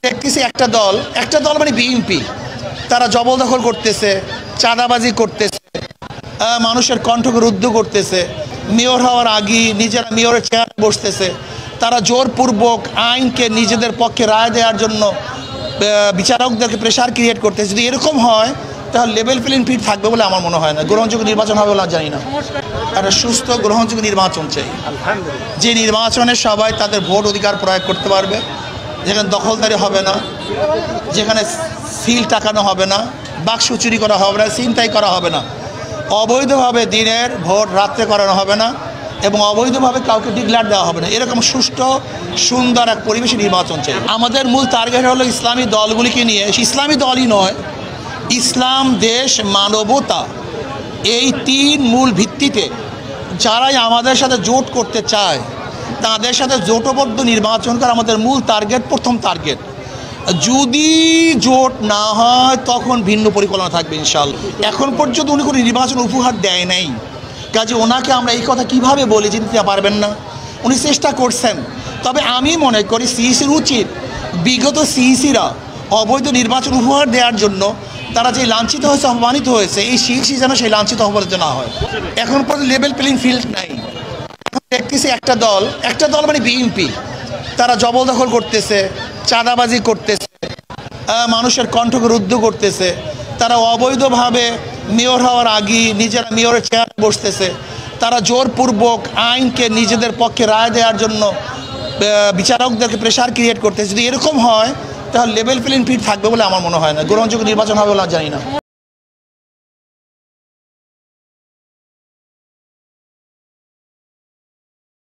দেখতেছি একটা দল মানে বিএনপি, তারা জবরদখল করতেছে, চাঁদাবাজি করতেছে, মানুষের কণ্ঠকে রুদ্ধ করতেছে। মেয়র হওয়ার আগে নিজেরা মেয়রের চেয়ারে বসতেছে। তারা জোরপূর্বক আইনকে নিজেদের পক্ষে রায় দেওয়ার জন্য বিচারকদেরকে প্রেশার ক্রিয়েট করতেছে। যদি এরকম হয় তাহলে লেভেল প্লেইং ফিল্ড থাকবে বলে আমার মনে হয় না। গ্রহণযোগ্য নির্বাচন হবে বলে জানি না। একটা সুস্থ গ্রহণযোগ্য নির্বাচন চাই, যে নির্বাচনে সবাই তাদের ভোট অধিকার প্রয়োগ করতে পারবে, যেখানে দখলদারি হবে না, যেখানে সিল টাকানো হবে না, বাক্স চুরি করা হবে না, ছিনতাই করা হবে না, অবৈধভাবে দিনের ভোট রাত্রে করানো হবে না এবং অবৈধভাবে কাউকে ডিক্লেয়ার দেওয়া হবে না। এরকম সুষ্ঠু সুন্দর এক পরিবেশে নির্বাচন চাই। আমাদের মূল টার্গেট হলো ইসলামী দলগুলিকে নিয়ে, ইসলামী দলই নয়, ইসলাম, দেশ, মানবতা, এই তিন মূল ভিত্তিতে যারাই আমাদের সাথে জোট করতে চায় তাদের সাথে জোটবদ্ধ নির্বাচন করা আমাদের মূল টার্গেট, প্রথম টার্গেট। যদি জোট না হয় তখন ভিন্ন পরিকল্পনা থাকবে ইনশাআল্লাহ। এখন পর্যন্ত উনি কোনো নির্বাচন উপহার দেয় নাই, কাজে ওনাকে আমরা এই কথা কিভাবে বলি যে দিতে পারবেন না? উনি চেষ্টা করছেন। তবে আমি মনে করি সিইসির উচিত, বিগত সিইসিরা অবৈধ নির্বাচন উপহার দেওয়ার জন্য তারা যে লাঞ্ছিত হয়েছে, অপমানিত হয়েছে, এই সিইসি যেন সেই লাঞ্ছিত অপমানিত না হয়। এখন পর্যন্ত লেভেল প্লেইং ফিল্ড নাই। দেখতেছি একটা দল মানে বিএনপি, তারা জবরদখল করতেছে, চাঁদাবাজি করতেছে, মানুষের কণ্ঠকে রুদ্ধ করতেছে। তারা অবৈধভাবে মেয়র হওয়ার আগে নিজেরা মেয়রের চেয়ারে বসতেছে। তারা জোরপূর্বক আইনকে নিজেদের পক্ষে রায় দেওয়ার জন্য বিচারকদেরকে প্রেশার ক্রিয়েট করতেছে। যদি এরকম হয় তাহলে লেভেল প্লেইং ফিল্ড থাকবে বলে আমার মনে হয় না। গ্রহণযোগ্য নির্বাচন হবে বলে জানি না।